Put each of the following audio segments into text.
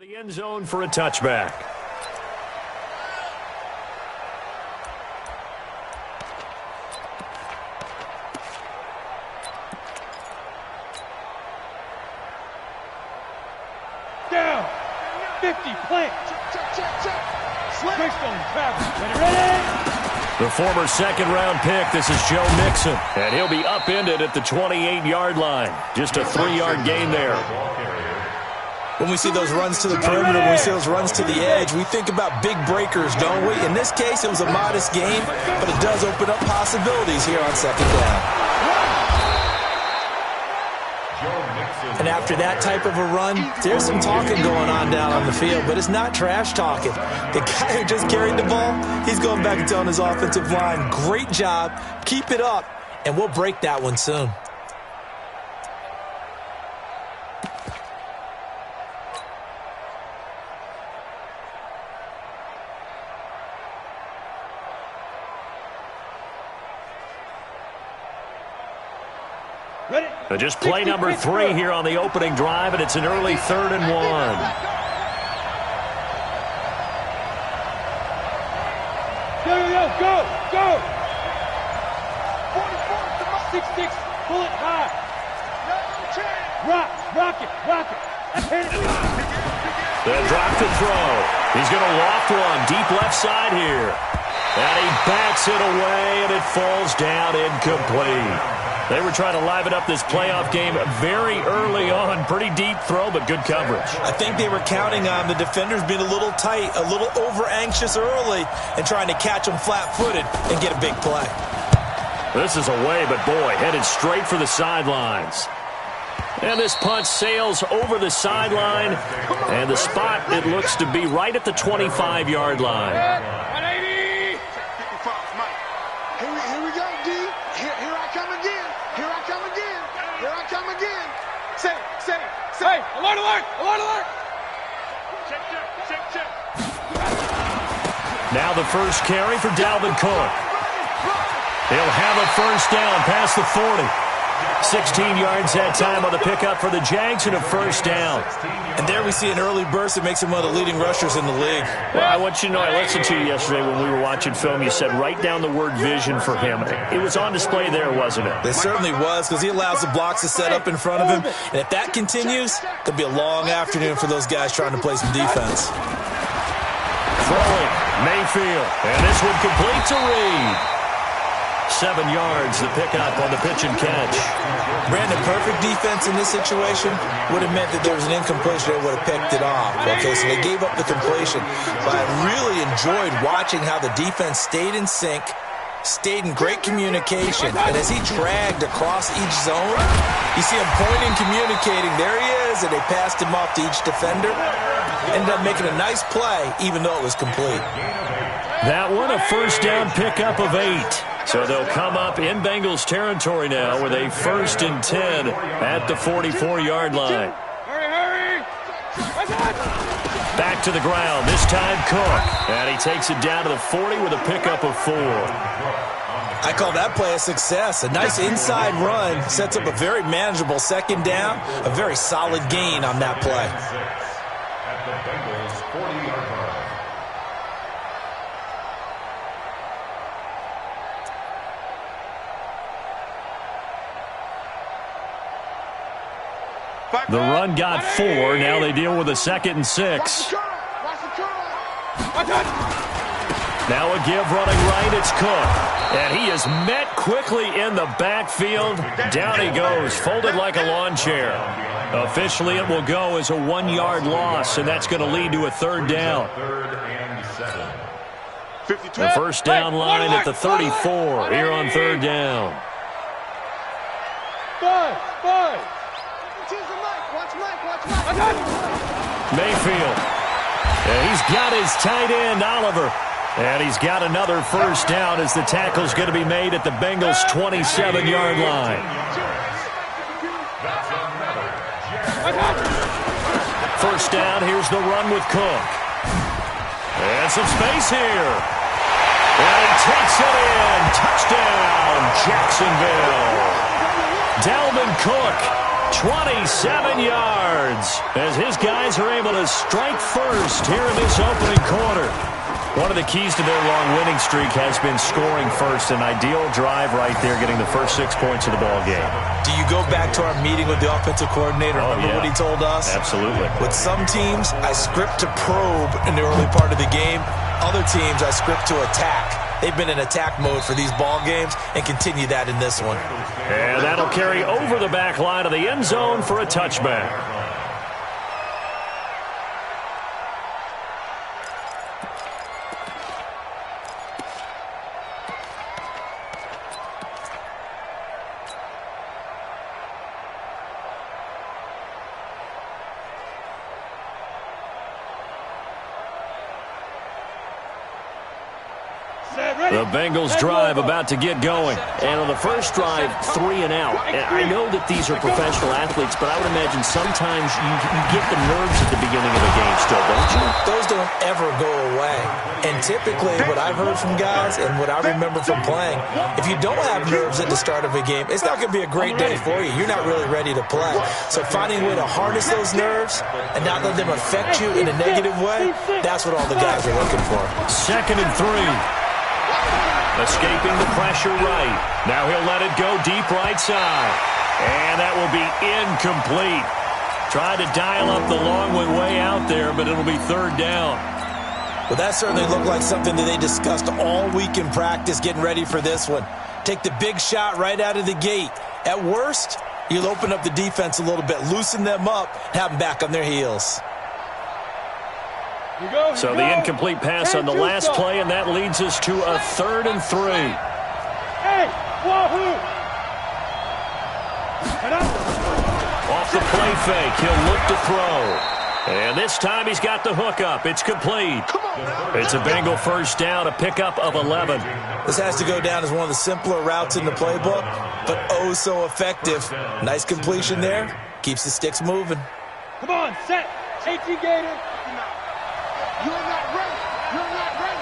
The end zone for a touchback. Down. 50, plant. Switched on Travis. Ready? The former second-round pick, this is Joe Mixon. And he'll be upended at the 28-yard line. Just a 3-yard gain there. When we see those runs to the perimeter, when we see those runs to the edge, we think about big breakers, don't we? In this case, it was a modest game, but it does open up possibilities here on second down. And after that type of a run, there's some talking going on down on the field, but it's not trash talking. The guy who just carried the ball, he's going back and telling his offensive line, great job, keep it up, and we'll break that one soon. Just play number 3 here on the opening drive, and it's an early 3rd and 1. Go! 6-6, pull it high. Rock it. The drop to throw. He's going to loft one deep left side here. And he backs it away, and it falls down incomplete. They were trying to liven up this playoff game very early on. Pretty deep throw, but good coverage. I think they were counting on the defenders being a little tight, a little over-anxious early, and trying to catch them flat-footed and get a big play. This is away, but boy, headed straight for the sidelines. And this punt sails over the sideline, and the spot, it looks to be right at the 25-yard line. 180! Here we go, D. Here I come again. Say. Hey, alert! Check. Now the first carry for Dalvin Cook. He'll have a first down past the 40. 16 yards that time on the pickup for the Jags and a first down. And there we see an early burst that makes him one of the leading rushers in the league. Well, I want you to know, I listened to you yesterday when we were watching film. You said write down the word vision for him. It was on display there, wasn't it? It certainly was, because he allows the blocks to set up in front of him. And if that continues, it'll be a long afternoon for those guys trying to play some defense. Throwing, Mayfield. And this one complete to Reed. 7 yards, the pickup on the pitch and catch. Brandon, perfect defense in this situation would have meant that there was an incompletion. They would have picked it off. Okay, so they gave up the completion. But I really enjoyed watching how the defense stayed in sync, stayed in great communication. And as he dragged across each zone, you see him pointing, communicating. There he is, and they passed him off to each defender. Ended up making a nice play, even though it was complete. That one, a first down pickup of 8. So they'll come up in Bengals territory now with a 1st and 10 at the 44-yard line. Hurry! Back to the ground, this time Cook. And he takes it down to the 40 with a pickup of 4. I call that play a success. A nice inside run sets up a very manageable second down, a very solid gain on that play. At the Bengals 40-yard line. The run got 4. Now they deal with a 2nd and 6. Now a give running right. It's Cook. And he is met quickly in the backfield. Down he goes, folded like a lawn chair. Officially, it will go as a 1-yard loss, and that's going to lead to a 3rd down. 3rd and 7. The first down line at the 34 here on 3rd down. 5. Mayfield. And he's got his tight end, Oliver. And he's got another first down as the tackle's going to be made at the Bengals' 27-yard line. First down, here's the run with Cook. And some space here. And he takes it in. Touchdown, Jacksonville. Dalvin Cook 27 yards as his guys are able to strike first here in this opening quarter. One of the keys to their long winning streak has been scoring first. An ideal drive right there, getting the first 6 points of the ball game. Do you go back to our meeting with the offensive coordinator? Remember what he told us? Absolutely. With some teams, I script to probe in the early part of the game. Other teams, I script to attack. They've been in attack mode for these ball games and continue that in this one. And that'll carry over the back line of the end zone for a touchback. The Bengals drive about to get going. And on the first drive, 3 and out. And I know that these are professional athletes, but I would imagine sometimes you get the nerves at the beginning of a game still, don't you? Those don't ever go away. And typically what I've heard from guys and what I remember from playing, if you don't have nerves at the start of a game, it's not going to be a great day for you. You're not really ready to play. So finding a way to harness those nerves and not let them affect you in a negative way, that's what all the guys are looking for. 2nd and 3. Escaping the pressure right. Now he'll let it go deep right side. And that will be incomplete. Tried to dial up the long one way out there, but it'll be 3rd down. Well, that certainly looked like something that they discussed all week in practice getting ready for this one. Take the big shot right out of the gate. At worst, you'll open up the defense a little bit, loosen them up, have them back on their heels. So the incomplete pass on the last play, and that leads us to a 3rd and 3. Hey, wahoo! Off the play fake, he'll look to throw. And this time he's got the hook up. It's complete. It's a Bengal first down, a pickup of 11. This has to go down as one of the simpler routes in the playbook, but oh so effective. Nice completion there. Keeps the sticks moving. Come on, set. HE Gator. You're not ready. You're not ready.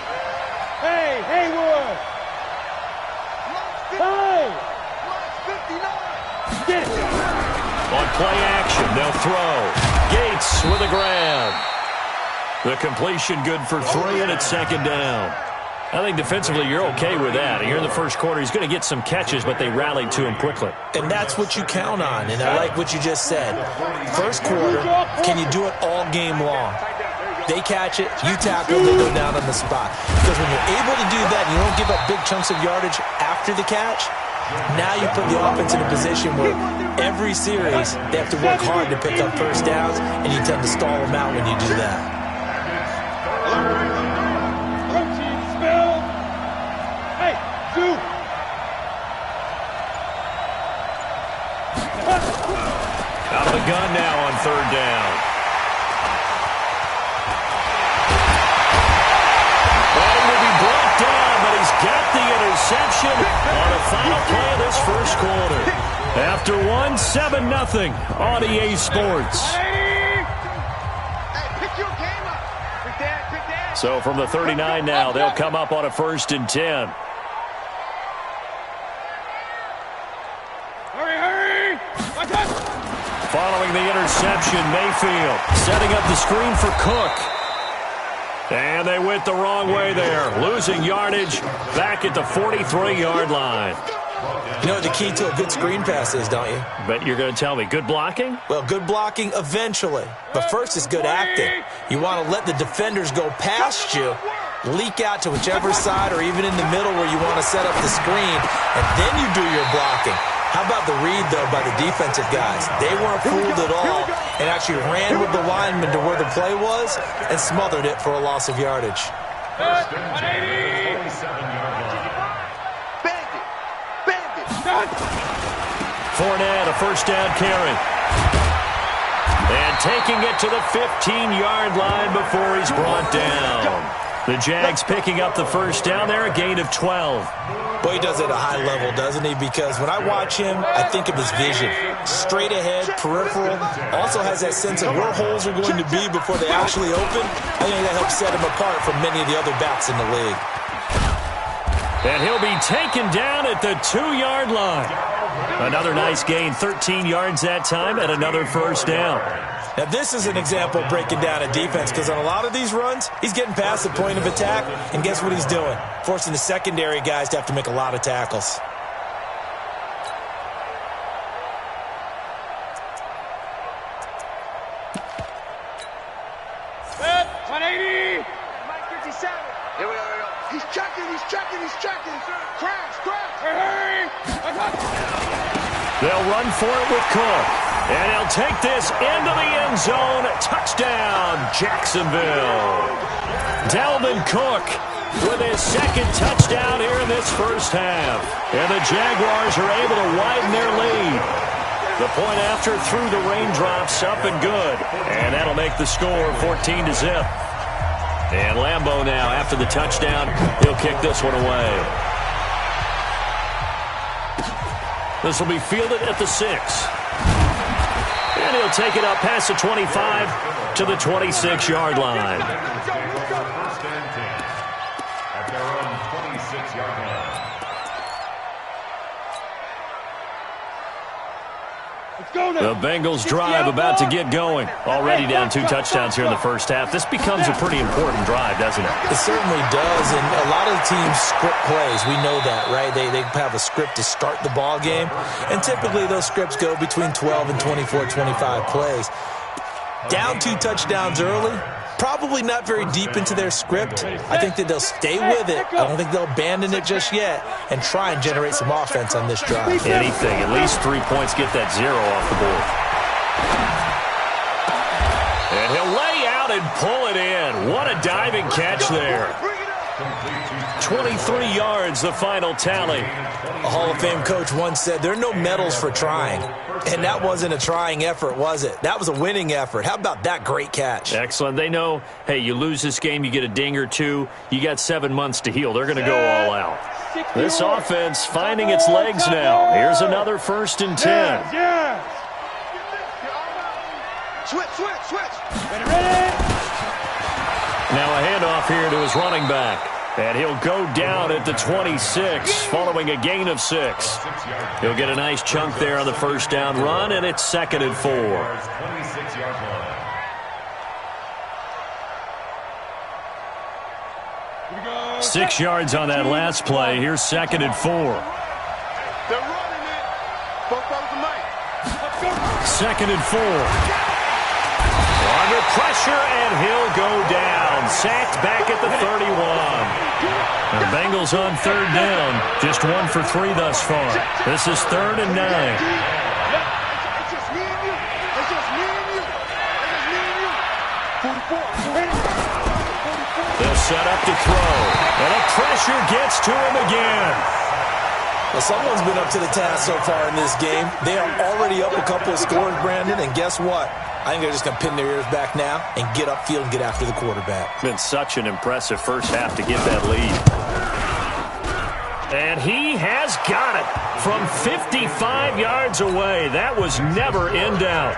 Hey, Haywood. Hey. 59. Get it. On play action, they'll throw. Gates with a grab. The completion good for 3, and it's 2nd down. I think defensively you're okay with that. Here in the first quarter, he's going to get some catches, but they rallied to him quickly. And that's what you count on, and I like what you just said. First quarter, can you do it all game long? They catch it, you tackle, they go down on the spot. Because when you're able to do that, you don't give up big chunks of yardage after the catch, now you put the offense in a position where every series they have to work hard to pick up first downs, and you tend to stall them out when you do that. Protein spill. Hey, Zoo. Out of the gun now on 3rd down. Got the interception on the final play of this first quarter. After 1-7-0 on EA Sports. Hey, pick your game up. Quick dad. So from the 39 now, they'll come up on a 1st and 10. Hurry. Following the interception, Mayfield setting up the screen for Cook. And they went the wrong way there, losing yardage back at the 43-yard line. You know what the key to a good screen pass is, don't you? Bet you're going to tell me. Good blocking? Well, good blocking eventually. But first is good acting. You want to let the defenders go past you, leak out to whichever side or even in the middle where you want to set up the screen, and then you do your blocking. How about the read, though, by the defensive guys? They weren't fooled at all and actually ran with the lineman to where the play was and smothered it for a loss of yardage. Fournette, a first down carry. And taking it to the 15-yard line before he's brought down. The Jags picking up the first down there, a gain of 12. Boy, he does it at a high level, doesn't he? Because when I watch him, I think of his vision. Straight ahead, peripheral. Also has that sense of where holes are going to be before they actually open. I think that helps set him apart from many of the other backs in the league. And he'll be taken down at the 2-yard line. Another nice gain, 13 yards that time, and another first down. Now, this is an example of breaking down a defense because on a lot of these runs, he's getting past the point of attack, and guess what he's doing? Forcing the secondary guys to have to make a lot of tackles. Set, 180. Mike 57. Here we go. He's checking. Crash. Hey, They'll run for it with Cook. And he'll take this into the end zone. Touchdown, Jacksonville. Dalvin Cook with his second touchdown here in this first half. And the Jaguars are able to widen their lead. The point after through the raindrops, up and good. And that'll make the score 14-0. And Lambeau now, after the touchdown, he'll kick this one away. This will be fielded at the 6. And he'll take it up past the 25 to the 26-yard line. First and 10 at their own 26-yard line. let's go now. The Bengals drive about to get going. Already down 2 touchdowns here in the first half. This becomes a pretty important drive, doesn't it? It certainly does, and a lot of the teams script plays. We know that, right? They have a script to start the ball game, and typically those scripts go between 12 and 24, 25 plays. Down 2 touchdowns early, probably not very deep into their script. I think that they'll stay with it. I don't think they'll abandon it just yet and try and generate some offense on this drive. Anything, at least 3 points, get that 0 off the board. And he'll lay out and pull it in. What a diving catch there. 23 yards, the final tally. A Hall of Fame coach once said, there are no medals for trying. And that wasn't a trying effort, was it? That was a winning effort. How about that great catch? Excellent. They know, hey, you lose this game, you get a ding or 2. You got 7 months to heal. They're going to go all out. This offense finding its legs now. Here's another 1st and 10. Yeah. Switch. Ready. Now a handoff here to his running back. And he'll go down at the 26 following a gain of 6. He'll get a nice chunk there on the first down run, and it's 2nd and 4. 26-yard line. Here we go. 6 yards on that last play. Here's 2nd and 4. They're running it. Both of them, Mike. 2nd and 4. Under pressure, and he'll go down. Sacked back at the 31. The Bengals on 3rd down. Just 1 for 3 thus far. This is 3rd and 9. It's just me and you. It's just me and you. 44. They'll set up to throw. And the pressure gets to him again. Well, someone's been up to the task so far in this game. They are already up a couple of scores, Brandon, and guess what? I think they're just going to pin their ears back now and get upfield and get after the quarterback. Been such an impressive first half to get that lead. And he has got it from 55 yards away. That was never in doubt.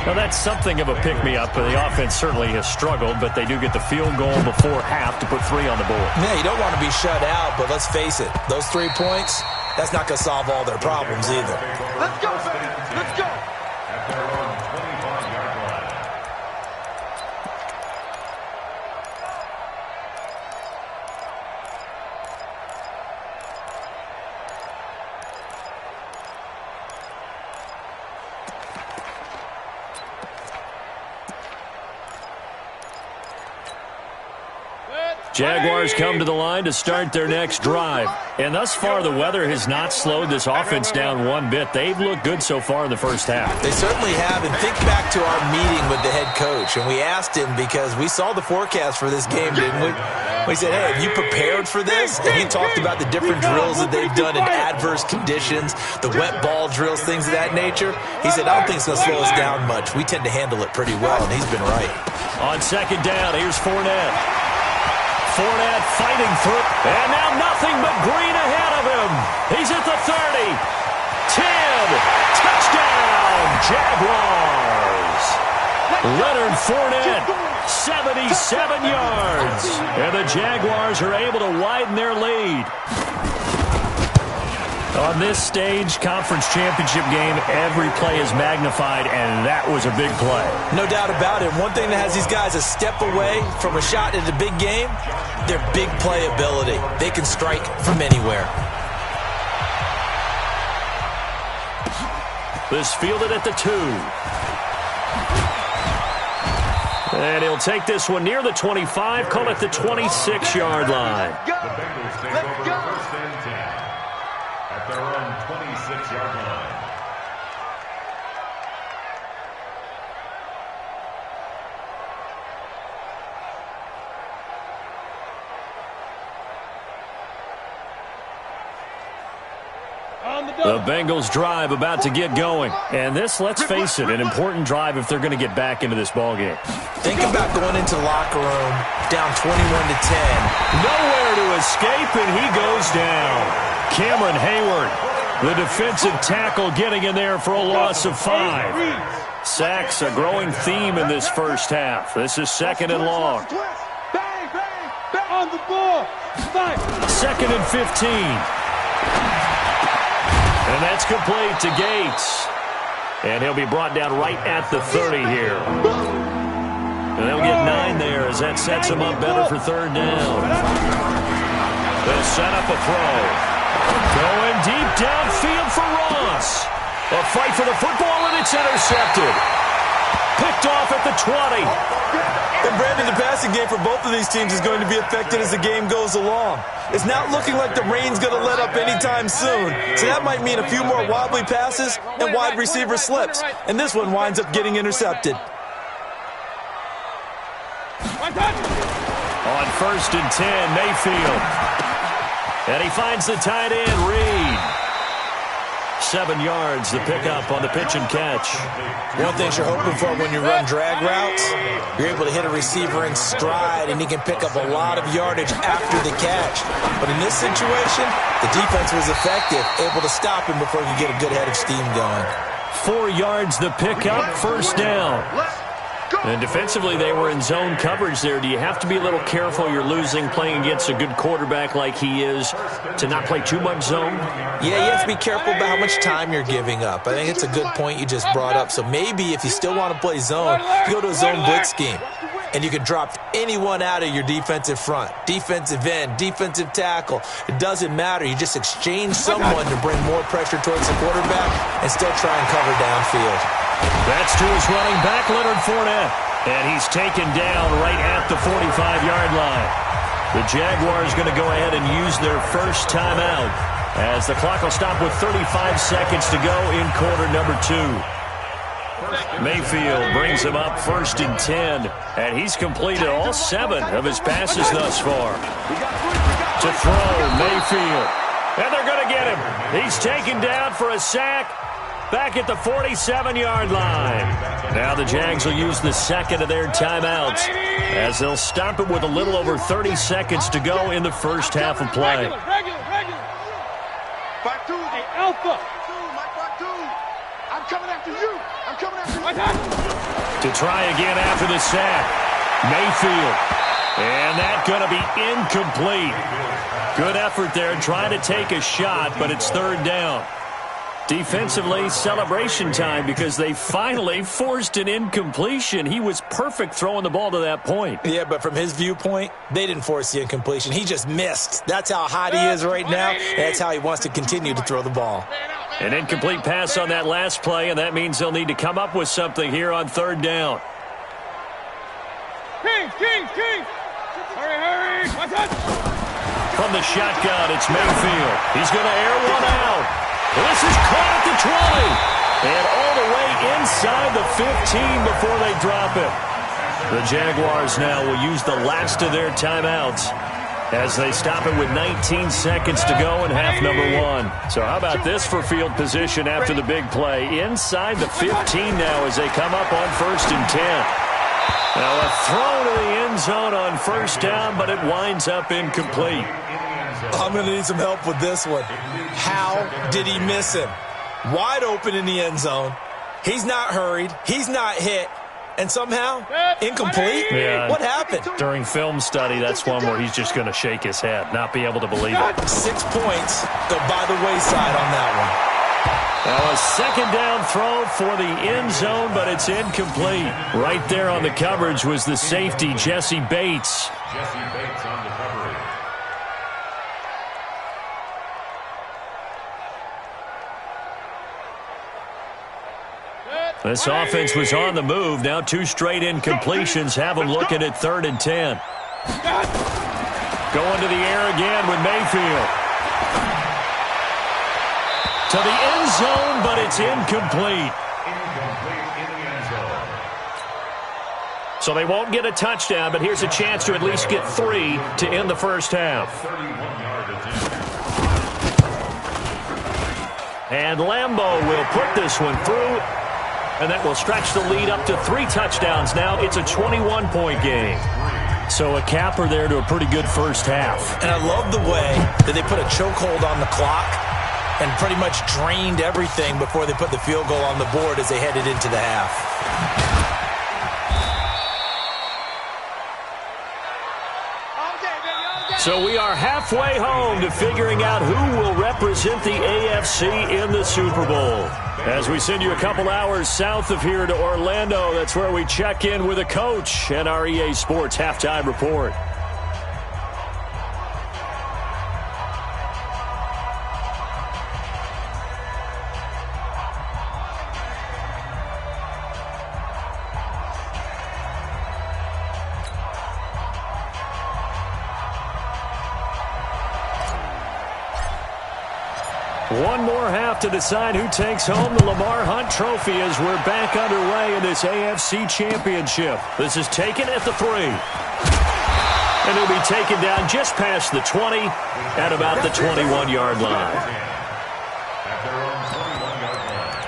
Well, that's something of a pick-me-up. The offense certainly has struggled, but they do get the field goal before half to put 3 on the board. Yeah, you don't want to be shut out, but let's face it. Those 3 points, that's not going to solve all their problems either. Let's go, baby. Let's go. At their own 25-yard line. Jaguars come to the line to start their next drive. And thus far, the weather has not slowed this offense down one bit. They've looked good so far in the first half. They certainly have. And think back to our meeting with the head coach. And we asked him because we saw the forecast for this game, didn't we? We said, hey, have you prepared for this? And he talked about the different drills that they've done in adverse conditions, the wet ball drills, things of that nature. He said, I don't think it's going to slow us down much. We tend to handle it pretty well, and he's been right. On 2nd down, here's Fournette. Fournette fighting through, and now nothing but green ahead of him. He's at the 30, 10, touchdown, Jaguars. Leonard Fournette, 77 yards, and the Jaguars are able to widen their lead. On this stage, conference championship game, every play is magnified, and that was a big play. No doubt about it. One thing that has these guys a step away from a shot in the big game, their big play ability. They can strike from anywhere. This fielded at the 2. And he'll take this one near the 25, call it the 26-yard line. The Bengals take over 1st and 10 at their own 26-yard line. The Bengals drive about to get going. And this, let's face it, an important drive if they're going to get back into this ballgame. Think about going into the locker room down 21-10. Nowhere to escape, and he goes down. Cameron Hayward, the defensive tackle, getting in there for a loss of 5. Sacks, a growing theme in this first half. This is 2nd and long. Bang, bang, on the ball. 2nd and 15. And that's complete to Gates. And he'll be brought down right at the 30 here. And they'll get 9 there as that sets him up better for 3rd down. They'll set up a throw. Going deep downfield for Ross. A fight for the football, and it's intercepted. Picked off at the 20. And Brandon, the passing game for both of these teams is going to be affected as the game goes along. It's not looking like the rain's going to let up anytime soon. So that might mean a few more wobbly passes and wide receiver slips. And this one winds up getting intercepted. On 1st and 10, Mayfield. And he finds the tight end, Reed. 7 yards, the pickup on the pitch and catch. One thing you're hoping for when you run drag routes, you're able to hit a receiver in stride, and he can pick up a lot of yardage after the catch. But in this situation, the defense was effective, able to stop him before he could get a good head of steam going. 4 yards, the pickup, 1st down. And defensively, they were in zone coverage there. Do you have to be a little careful? You're losing, playing against a good quarterback like he is, to not play too much zone? Yeah, you have to be careful about how much time you're giving up. I think it's a good point you just brought up. So maybe if you still want to play zone, you go to a zone blitz scheme. And you can drop anyone out of your defensive front, defensive end, defensive tackle. It doesn't matter. You just exchange someone to bring more pressure towards the quarterback and still try and cover downfield. That's to his running back, Leonard Fournette. And he's taken down right at the 45-yard line. The Jaguars going to go ahead and use their first timeout as the clock will stop with 35 seconds to go in quarter number 2. Mayfield brings him up 1st and 10, and he's completed all 7 of his passes thus far. To throw, Mayfield. And they're going to get him. He's taken down for a sack back at the 47-yard line. Now the Jags will use the 2nd of their timeouts as they'll stop it with a little over 30 seconds to go in the first half of play. Alpha. I'm coming after you. I'm coming after you. To try again after the sack, Mayfield. And that's going to be incomplete. Good effort there trying to take a shot, but it's 3rd down. Defensively, celebration time because they finally forced an incompletion. He was perfect throwing the ball to that point. Yeah, but from his viewpoint, they didn't force the incompletion. He just missed. That's how hot he is right now, and that's how he wants to continue to throw the ball. An incomplete pass on that last play, and that means they'll need to come up with something here on 3rd down. King. Hurry. From the shotgun, it's Mayfield. He's going to air one out. This is caught at the 20. And all the way inside the 15 before they drop it. The Jaguars now will use the last of their timeouts as they stop it with 19 seconds to go in half number 1. So how about this for field position after the big play? Inside the 15 now as they come up on 1st and 10. Now a throw to the end zone on 1st down, but it winds up incomplete. I'm going to need some help with this one. How did he miss him? Wide open in the end zone. He's not hurried. He's not hit. and somehow incomplete? Yeah. What happened? During film study, that's one where he's just going to shake his head, not be able to believe it. 6 points go by the wayside on that one. Now a second down throw for the end zone, but it's incomplete. Right there on the coverage was the safety, Jesse Bates. Jesse Bates on the coverage. This offense was on the move. Now 2 straight incompletions have them looking at 3rd and 10. Going to the air again with Mayfield. To the end zone, but it's incomplete. Incomplete in the end zone. So they won't get a touchdown, but here's a chance to at least get 3 to end the first half. 31-yard attempt. And Lambeau will put this one through, and that will stretch the lead up to 3 touchdowns. Now it's a 21-point game. So a capper there to a pretty good first half. And I love the way that they put a chokehold on the clock and pretty much drained everything before they put the field goal on the board as they headed into the half. So we are halfway home to figuring out who will represent the AFC in the Super Bowl. As we send you a couple hours south of here to Orlando, that's where we check in with a coach and our EA Sports Halftime Report. One more half to decide who takes home the Lamar Hunt Trophy as we're back underway in this AFC Championship. This is taken at the 3. And he'll be taken down just past the 20 at about the 21-yard line. At their own 21-yard line.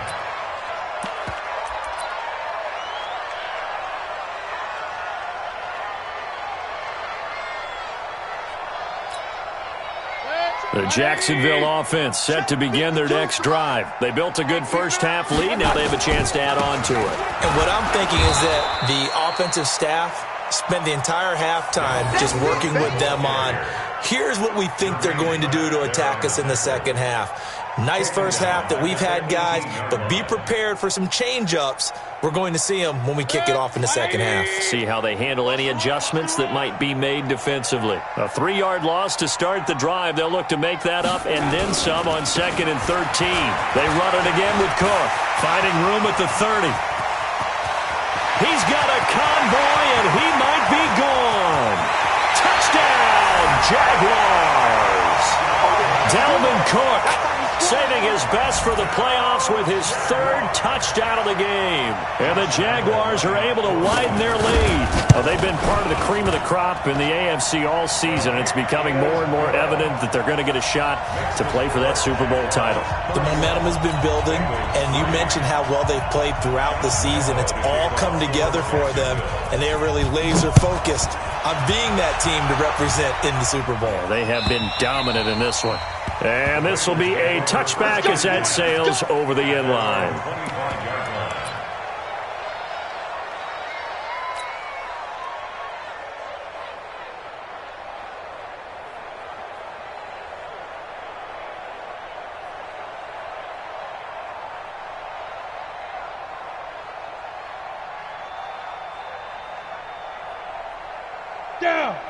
The Jacksonville offense set to begin their next drive. They built a good first half lead. Now they have a chance to add on to it. And what I'm thinking is that the offensive staff spent the entire halftime just working with them on, here's what we think they're going to do to attack us in the second half. Nice first half that we've had, guys, but be prepared for some change-ups. We're going to see them when we kick it off in the second half. See how they handle any adjustments that might be made defensively. A 3-yard loss to start the drive. They'll look to make that up and then some on 2nd and 13. They run it again with Cook, finding room at the 30. He's got a convoy, and he might be gone. Touchdown, Jaguars! Dalvin Cook saving his best for the playoffs with his 3rd touchdown of the game. And the Jaguars are able to widen their lead. They've been part of the cream of the crop in the AFC all season. It's becoming more and more evident that they're going to get a shot to play for that Super Bowl title. The momentum has been building, and you mentioned how well they've played throughout the season. It's all come together for them, and they are really laser-focused on being that team to represent in the Super Bowl. They have been dominant in this one. And this will be a touchback as that sails over the end line. 25-yard line.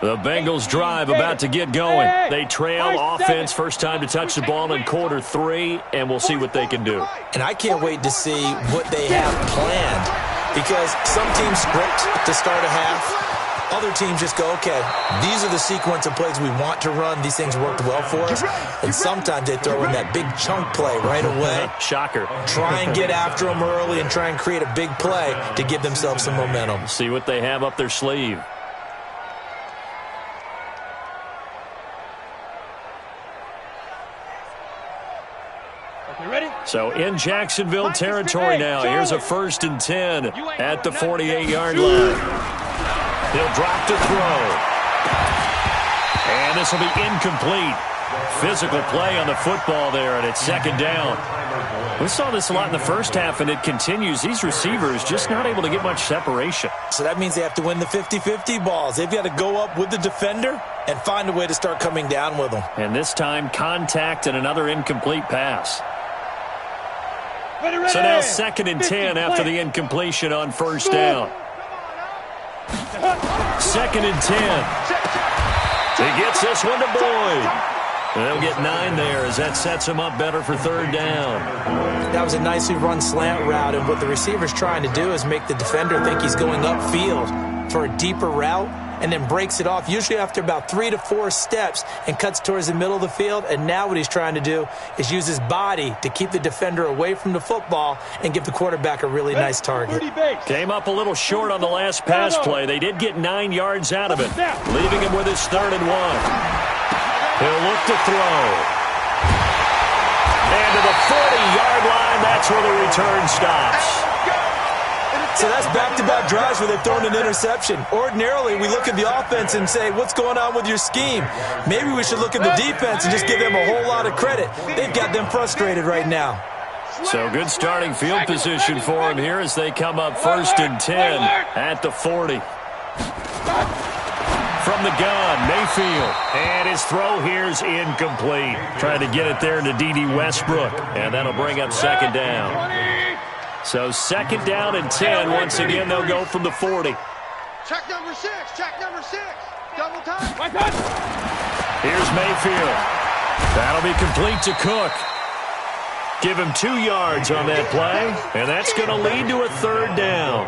The Bengals drive about to get going. They trail offense first time to touch the ball in quarter 3, and we'll see what they can do. And I can't wait to see what they have planned, because some teams script to start a half. Other teams just go, okay, these are the sequence of plays we want to run. These things worked well for us. And sometimes they throw in that big chunk play right away. Shocker. Try and get after them early and try and create a big play to give themselves some momentum. See what they have up their sleeve. So in Jacksonville territory now. Here's a 1st and 10 at the 48-yard line. He'll drop to throw. And this will be incomplete. Physical play on the football there, and it's second down. We saw this a lot in the first half, and it continues. These receivers just not able to get much separation. So that means they have to win the 50-50 balls. They've got to go up with the defender and find a way to start coming down with them. And this time, contact and another incomplete pass. Ready. So now 2nd and 10 after the incompletion on first down. 2nd and 10. He gets this one to Boyd. They'll get 9 there as that sets him up better for third down. That was a nicely run slant route, and what the receiver's trying to do is make the defender think he's going upfield for a deeper route and then breaks it off, usually after about 3 to 4 steps, and cuts towards the middle of the field. And now what he's trying to do is use his body to keep the defender away from the football and give the quarterback a really nice target. Came up a little short on the last pass play. They did get 9 yards out of it, leaving him with his 3rd and 1. He'll look to throw. And to the 40-yard line, that's where the return stops. So that's back-to-back drives where they've thrown an interception. Ordinarily, we look at the offense and say, what's going on with your scheme? Maybe we should look at the defense and just give them a whole lot of credit. They've got them frustrated right now. So good starting field position for him here as they come up 1st and 10 at the 40. From the gun, Mayfield. And his throw here's incomplete. Trying to get it there to D.D. Westbrook. And that'll bring up 2nd down. So 2nd down and 10. Once again, they'll go from the 40. Check number 6. Check number 6. Double time. Here's Mayfield. That'll be complete to Cook. Give him 2 yards on that play. And that's going to lead to a 3rd down.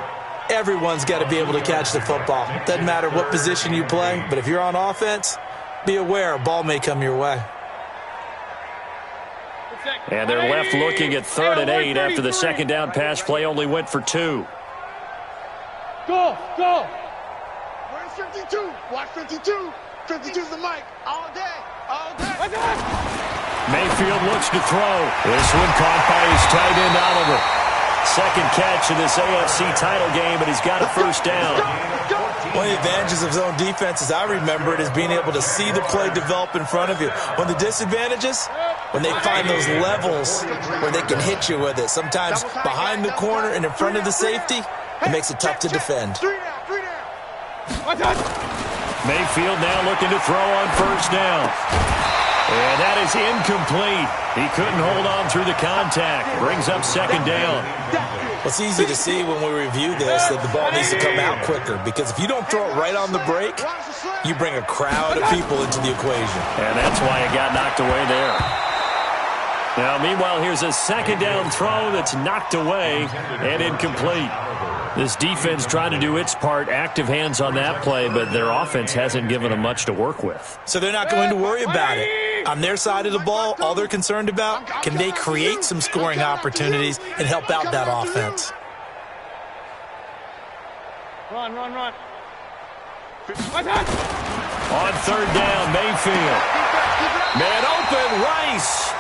Everyone's got to be able to catch the football. Doesn't matter what position you play, but if you're on offense, be aware a ball may come your way. And they're left looking at 3rd and 8 after the 2nd down pass play only went for 2. Go. Where's 52? Watch 52. 52's the mic. All day. Mayfield looks to throw. This one caught by his tight end, Oliver. 2nd catch in this AFC title game, and he's got a 1st down. One of the advantages of zone defense, as I remember it, is being able to see the play develop in front of you. One of the disadvantages, when they find those levels where they can hit you with it, sometimes behind the corner and in front of the safety, it makes it tough to defend. 3 down. Mayfield now looking to throw on 1st down. And that is incomplete. He couldn't hold on through the contact. Brings up 2nd down. It's easy to see when we review this that the ball needs to come out quicker, because if you don't throw it right on the break, you bring a crowd of people into the equation. And that's why it got knocked away there. Now, meanwhile, here's a 2nd down throw that's knocked away and incomplete. This defense trying to do its part, active hands on that play, but their offense hasn't given them much to work with. So they're not going to worry about it. On their side of the ball, all they're concerned about, can they create some scoring opportunities and help out that offense? Run. On 3rd down, Mayfield. Man open, Rice.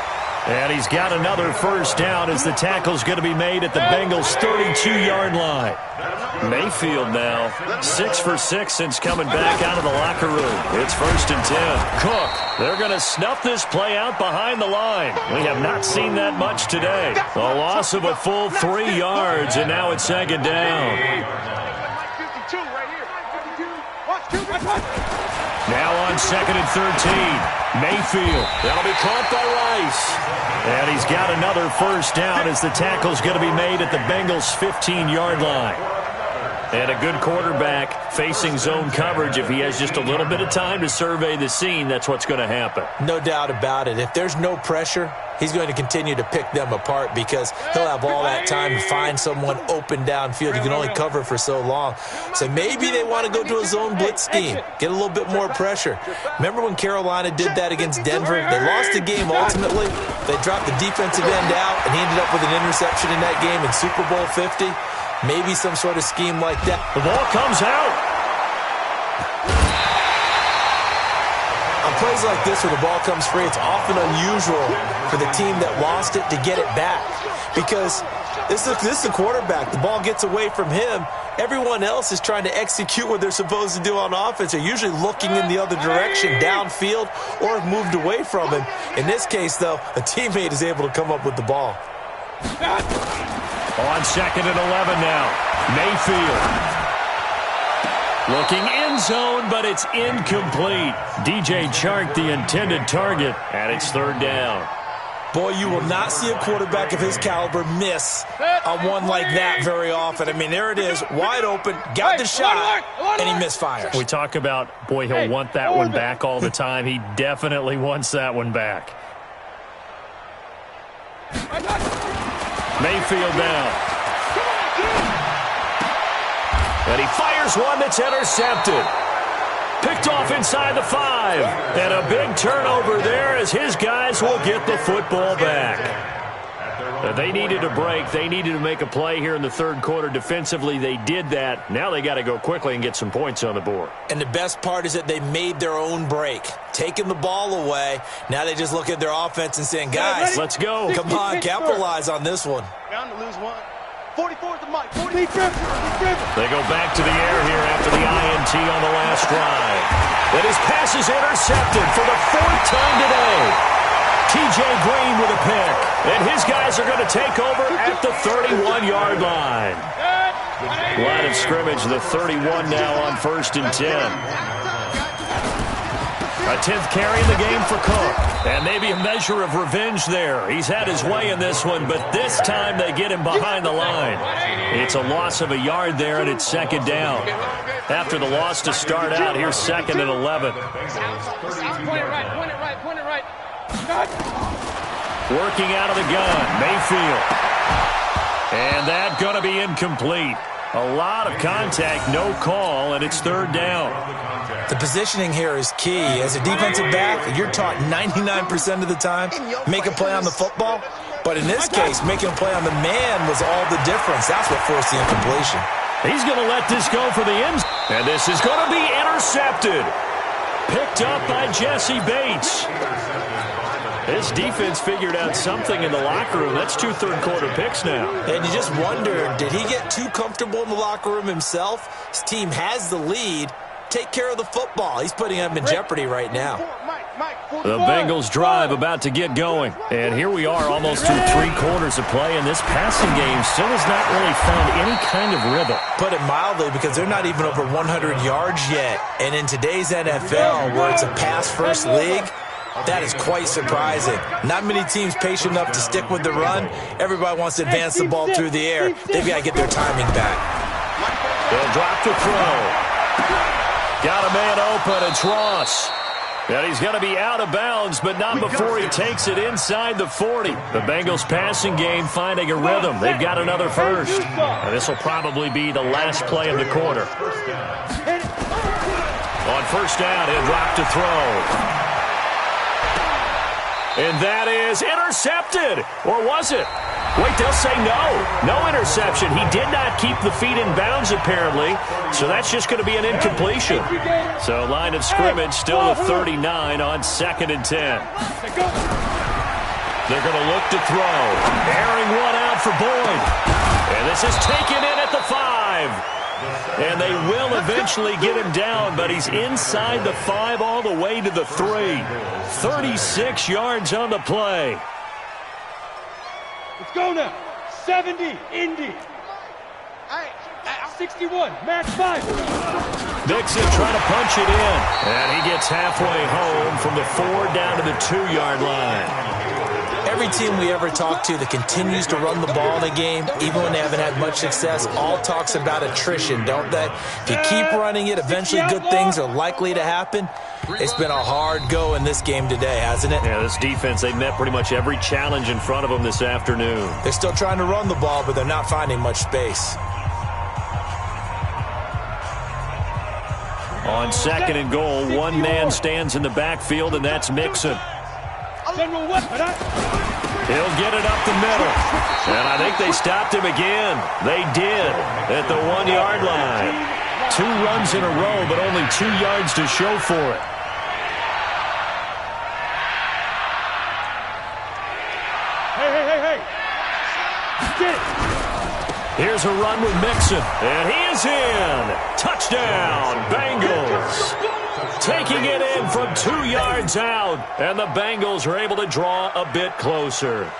And he's got another 1st down as the tackle's going to be made at the Bengals' 32-yard line. Mayfield now 6 for 6 since coming back out of the locker room. It's 1st and 10. Cook, they're going to snuff this play out behind the line. We have not seen that much today. A loss of a full 3 yards, and now it's 2nd down. 52 right here. 52. Watch. Now on 2nd and 13. Mayfield. That'll be caught by Rice. And he's got another 1st down as the tackle's going to be made at the Bengals' 15-yard line. And a good quarterback facing zone coverage. If he has just a little bit of time to survey the scene, that's what's going to happen. No doubt about it. If there's no pressure, he's going to continue to pick them apart because he'll have all that time to find someone open downfield. You can only cover for so long. So maybe they want to go to a zone blitz scheme, get a little bit more pressure. Remember when Carolina did that against Denver? They lost the game ultimately. They dropped the defensive end out, and he ended up with an interception in that game in Super Bowl 50. Maybe some sort of scheme like that. The ball comes out. I'm plays like this where the ball comes free, it's often unusual for the team that lost it to get it back. Because this is the quarterback. The ball gets away from him. Everyone else is trying to execute what they're supposed to do on offense. They're usually looking in the other direction, downfield, or have moved away from him. In this case, though, a teammate is able to come up with the ball. On 2nd and 11 now, Mayfield. Looking end zone, but it's incomplete. DJ Chark, the intended target, and it's 3rd down. Boy, you will not see a quarterback of his caliber miss on one like that very often. I mean, there it is, wide open, got the shot, and he misfires. We talk about, boy, he'll want that one back all the time. He definitely wants that one back. Mayfield down. And he fires one that's intercepted. Picked off inside the 5. And a big turnover there as his guys will get the football back. They needed a break. They needed to make a play here in the 3rd quarter. Defensively, they did that. Now they got to go quickly and get some points on the board. And the best part is that they made their own break. Taking the ball away. Now they just look at their offense and saying, guys, let's go. Come on, capitalize on this one. Down to lose one. 44 is the mic. 40. They go back to the air here after the INT on the last drive. But his pass is intercepted for the 4th time today. TJ Green with a pick. And his guys are going to take over at the 31-yard line. Line of scrimmage, the 31 now on 1st and 10. A 10th carry in the game for Cook. And maybe a measure of revenge there. He's had his way in this one, but this time they get him behind the line. It's a loss of a yard there, and it's 2nd down. After the loss to start out, here's 2nd and 11. Point it right. Working out of the gun, Mayfield. And that going to be incomplete. A lot of contact, no call, and it's 3rd down. The positioning here is key. As a defensive back, you're taught 99% of the time, make a play on the football. But in this case, making a play on the man was all the difference. That's what forced the incompletion. He's going to let this go for the end. And this is going to be intercepted. Picked up by Jesse Bates. This defense figured out something in the locker room. That's 2 third-quarter picks now. And you just wonder, did he get too comfortable in the locker room himself? His team has the lead. Take care of the football. He's putting him in jeopardy right now. The Bengals drive about to get going. And here we are almost through 3 quarters of play, and this passing game still has not really found any kind of rhythm. Put it mildly, because they're not even over 100 yards yet. And in today's NFL, where it's a pass-first league, that is quite surprising. Not many teams patient enough to stick with the run. Everybody wants to advance the ball through the air. They've got to get their timing back. They'll drop the throw. Got a man open. It's Ross. And he's going to be out of bounds, but not before he takes it inside the 40. The Bengals passing game finding a rhythm. They've got another first. And this will probably be the last play of the quarter. On 1st down, he'll drop to throw. And that is intercepted. Or was it? Wait, they'll say no. No interception. He did not keep the feet in bounds, apparently. So that's just going to be an incompletion. So line of scrimmage still at 39 on 2nd and 10. They're going to look to throw. Airing one out for Boyd. And this is taken in at the 5. And they will eventually get him down, but he's inside the 5 all the way to the 3. 36 yards on the play. Let's go now. 70, Indy. 61, match 5. Dixon trying to punch it in. And he gets halfway home from the 4 down to the 2-yard line. Every team we ever talk to that continues to run the ball in a game, even when they haven't had much success, all talks about attrition, don't they? If you keep running it, eventually good things are likely to happen. It's been a hard go in this game today, hasn't it? Yeah, this defense, they've met pretty much every challenge in front of them this afternoon. They're still trying to run the ball, but they're not finding much space. On 2nd and goal, one man stands in the backfield, and that's Mixon. General weapon. He'll get it up the middle. And I think they stopped him again. They did at the 1-yard line. 2 runs in a row, but only 2 yards to show for it. That's it. Here's a run with Mixon, and he is in. Touchdown, Bengals. Taking it in from 2 yards out, and the Bengals are able to draw a bit closer.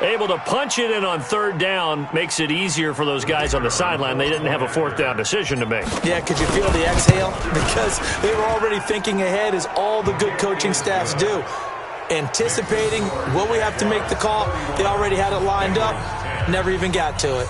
Able to punch it in on 3rd down makes it easier for those guys on the sideline. They didn't have a 4th down decision to make. Yeah, could you feel the exhale? Because they were already thinking ahead, as all the good coaching staffs do. Anticipating, will we have to make the call? They already had it lined up. Never even got to it.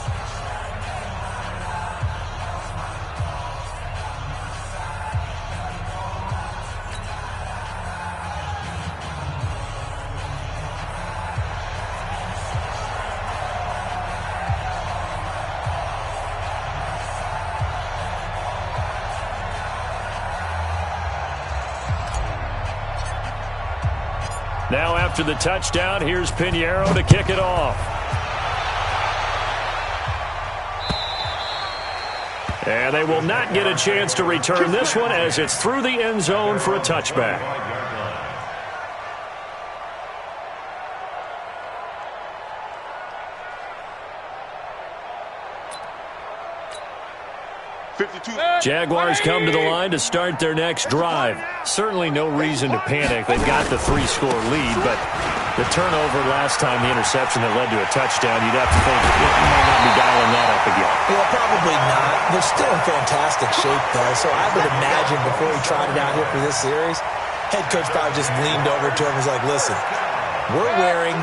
Now after the touchdown, here's Pinheiro to kick it off. And they will not get a chance to return this one as it's through the end zone for a touchback. Jaguars come to the line to start their next drive. Certainly no reason to panic. They've got the 3-score lead, but the turnover last time, the interception that led to a touchdown, you'd have to think it might not be dialing that up again. Well, probably not. They're still in fantastic shape, though, so I would imagine before he trotted out here for this series, head coach probably just leaned over to him and was like, listen, we're wearing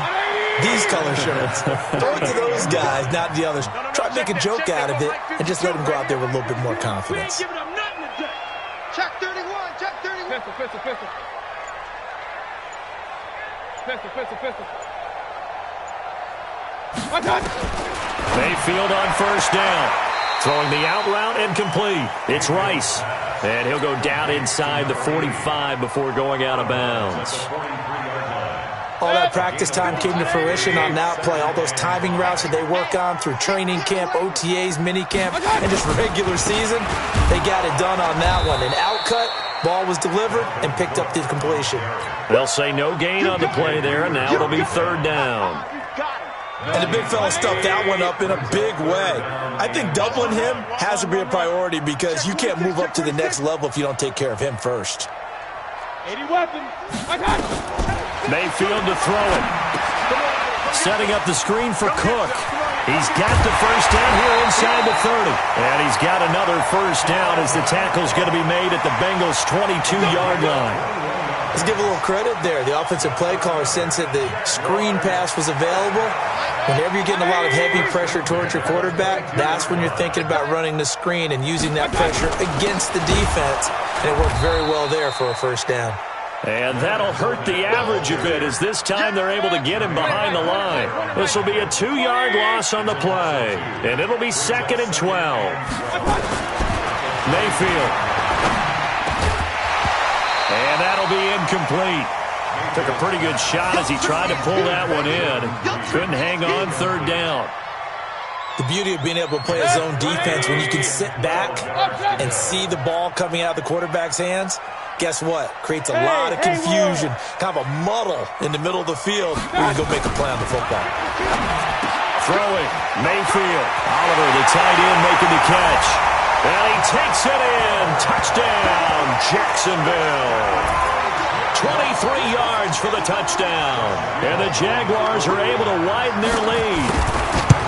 these color shirts. Throw it to those guys, not the others. Try to make a joke out of it and just let them go out there with a little bit more confidence. We ain't giving up nothing today. Check 31, check 31. Pistol, pistol, pistol. Pistol, pistol, pistol. Watch out. Mayfield on 1st down. Throwing the out route and complete. It's Rice. And he'll go down inside the 45 before going out of bounds. All that practice time came to fruition on that play. All those timing routes that they work on through training camp, OTAs, minicamp, and just regular season, they got it done on that one. An outcut, ball was delivered, and picked up the completion. They'll say no gain on the play there, and now it'll be 3rd down. And the big fella stuffed that one up in a big way. I think doubling him has to be a priority because you can't move up to the next level if you don't take care of him first. 80 weapons. Watch out. Mayfield to throw it. Setting up the screen for Cook. He's got the 1st down here inside the 30. And he's got another 1st down as the tackle's going to be made at the Bengals' 22-yard line. Let's give a little credit there. The offensive play caller sensed that the screen pass was available. Whenever you're getting a lot of heavy pressure towards your quarterback, that's when you're thinking about running the screen and using that pressure against the defense. And it worked very well there for a 1st down. And that'll hurt the average a bit as this time they're able to get him behind the line. This will be a 2-yard loss on the play. And it'll be 2nd and 12. Mayfield. And that'll be incomplete. Took a pretty good shot as he tried to pull that one in. Couldn't hang on 3rd down. The beauty of being able to play a zone defense when you can sit back and see the ball coming out of the quarterback's hands, guess what? Creates a lot of confusion, kind of a muddle in the middle of the field where you go make a play on the football. Throwing, Mayfield. Oliver, the tight end, making the catch. And he takes it in. Touchdown, Jacksonville. 23 yards for the touchdown. And the Jaguars are able to widen their lead.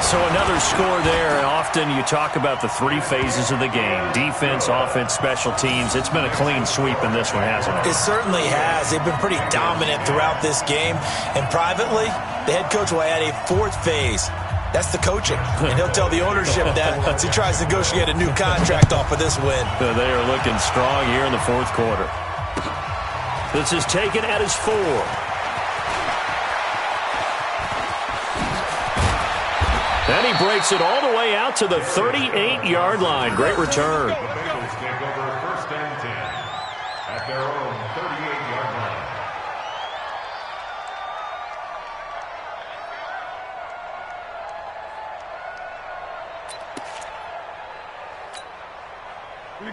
So another score there, and often you talk about the 3 phases of the game. Defense, offense, special teams. It's been a clean sweep in this one, hasn't it? It certainly has. They've been pretty dominant throughout this game. And privately, the head coach will add a 4th phase. That's the coaching. And he'll tell the ownership that once he tries to negotiate a new contract off of this win. They are looking strong here in the 4th quarter. This is taken at his 4. And he breaks it all the way out to the 38-yard line. Great return. The Bengals take over 1st and 10 at their own 38-yard line.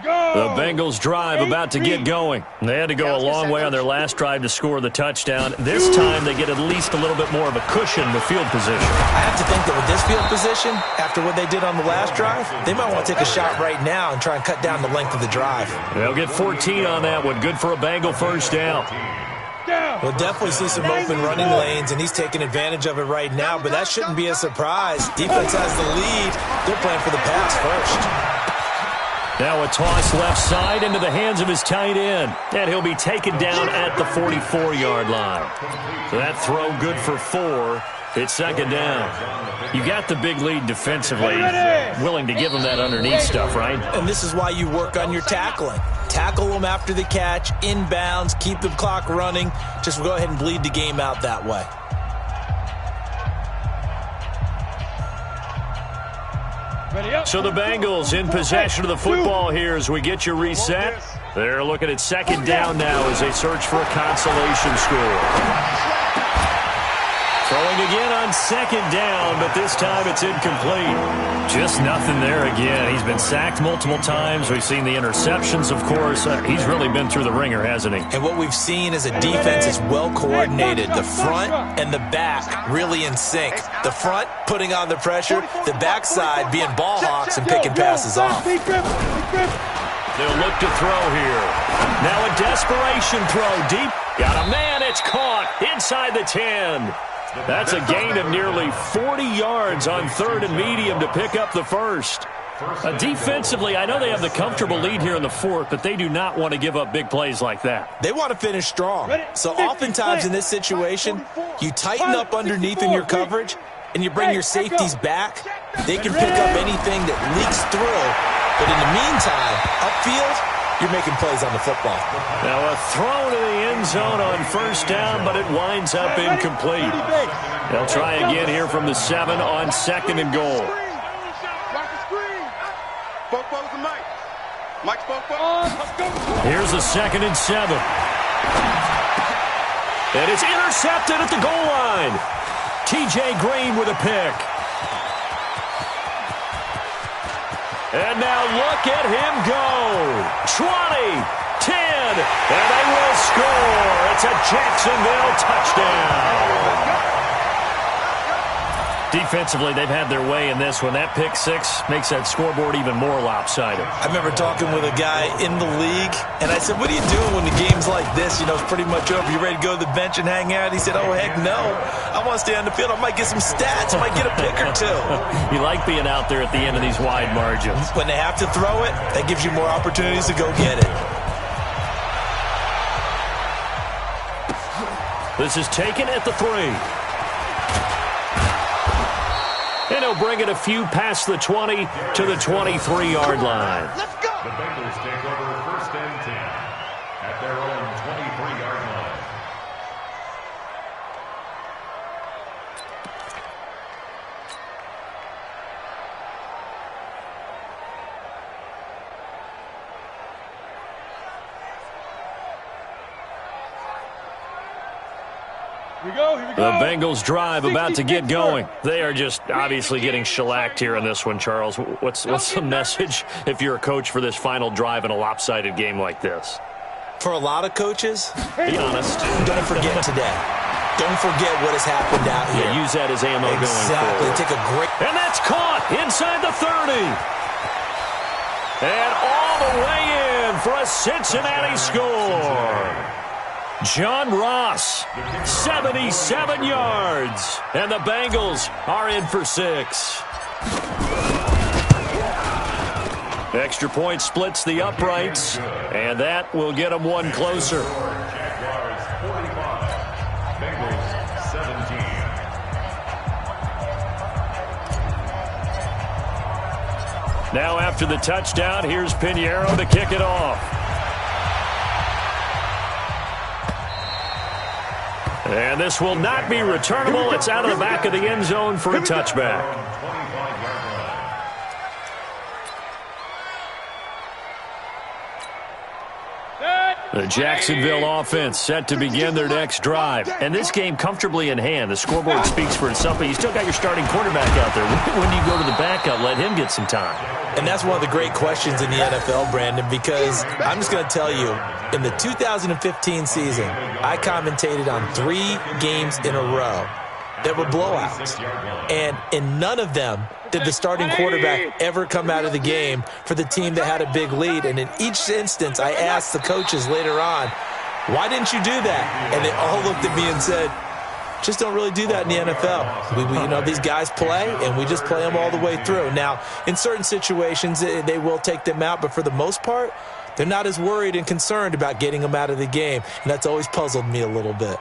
The Bengals drive about to get going. They had to go a long way on their last drive to score the touchdown. This time they get at least a little bit more of a cushion in the field position. I have to think that with this field position, after what they did on the last drive, they might want to take a shot right now and try and cut down the length of the drive. They'll get 14 on that one. Good for a Bengal first down. We'll definitely see some open running lanes, and he's taking advantage of it right now, but that shouldn't be a surprise. Defense has the lead. They're playing for the pass first. Now a toss left side into the hands of his tight end, and he'll be taken down at the 44-yard line. So that throw good for 4. It's second down. You got the big lead defensively, willing to give him that underneath stuff, right? And this is why you work on your tackling. Tackle them after the catch, inbounds, keep the clock running. Just go ahead and bleed the game out that way. So the Bengals in possession of the football here as we get you reset. They're looking at second down now as they search for a consolation score. Throwing again on second down, but this time it's incomplete. Just nothing there again. He's been sacked multiple times. We've seen the interceptions, of course. He's really been through the ringer, hasn't he? And what we've seen is a defense is well coordinated. The front and the back really in sync. The front putting on the pressure, the backside being ball hawks and picking passes off. They'll look to throw here. Now a desperation throw deep. Got a man. It's caught inside the 10. That's a gain of nearly 40 yards on third and medium to pick up the first. Defensively, I know they have the comfortable lead here in the fourth, but they do not want to give up big plays like that. They want to finish strong. So oftentimes in this situation, you tighten up underneath in your coverage, and you bring your safeties back. They can pick up anything that leaks through. But in the meantime, upfield, you're making plays on the football. Now a throw to the end zone on first down, but it winds up incomplete. They'll try again here from the 7 on second and goal. Watch the screen. Both the mic. Mike's both. Here's the 2nd and 7. And it's intercepted at the goal line. T.J. Green with a pick. And now look at him go. 20, 10, and they will score. It's a Jacksonville touchdown. Defensively, they've had their way in this one. That pick 6 makes that scoreboard even more lopsided. I remember talking with a guy in the league, and I said, what are you doing when the game's like this? You know, it's pretty much over. You ready to go to the bench and hang out? He said, oh, heck no. I want to stay on the field. I might get some stats. I might get a pick or two. You like being out there at the end of these wide margins. When they have to throw it, that gives you more opportunities to go get it. This is taken at the 3. And he'll bring it a few past the 20 to the 23-yard line. Let's go. The Bengals take over first and 10 at their own 23-yard line. Here we go. The Bengals drive about to get going. They are just obviously getting shellacked here in this one, Charles. What's the message if you're a coach for this final drive in a lopsided game like this? For a lot of coaches, Be honest. don't forget today. Don't forget what has happened out here. Yeah, use that as ammo going Exactly. forward. Take a great... And that's caught inside the 30. And all the way in for a Cincinnati score. John Ross, 77 yards. And the Bengals are in for 6. Extra point splits the uprights, and that will get them one closer. Jaguars 45, Bengals 17. Now after the touchdown, here's Pinheiro to kick it off. And this will not be returnable. It's out of the back of the end zone for a touchback. 25-yard line. Set. The Jacksonville offense set to begin their next drive. And this game comfortably in hand. The scoreboard speaks for itself, but you still got your starting quarterback out there. When do you go to the backup, let him get some time? And that's one of the great questions in the NFL, Brandon, because I'm just going to tell you, in the 2015 season, I commentated on 3 games in a row that were blowouts. And in none of them did the starting quarterback ever come out of the game for the team that had a big lead. And in each instance, I asked the coaches later on, why didn't you do that? And they all looked at me and said, just don't really do that in the NFL. These guys play, and we just play them all the way through. Now, in certain situations, they will take them out, but for the most part, they're not as worried and concerned about getting them out of the game, and that's always puzzled me a little bit.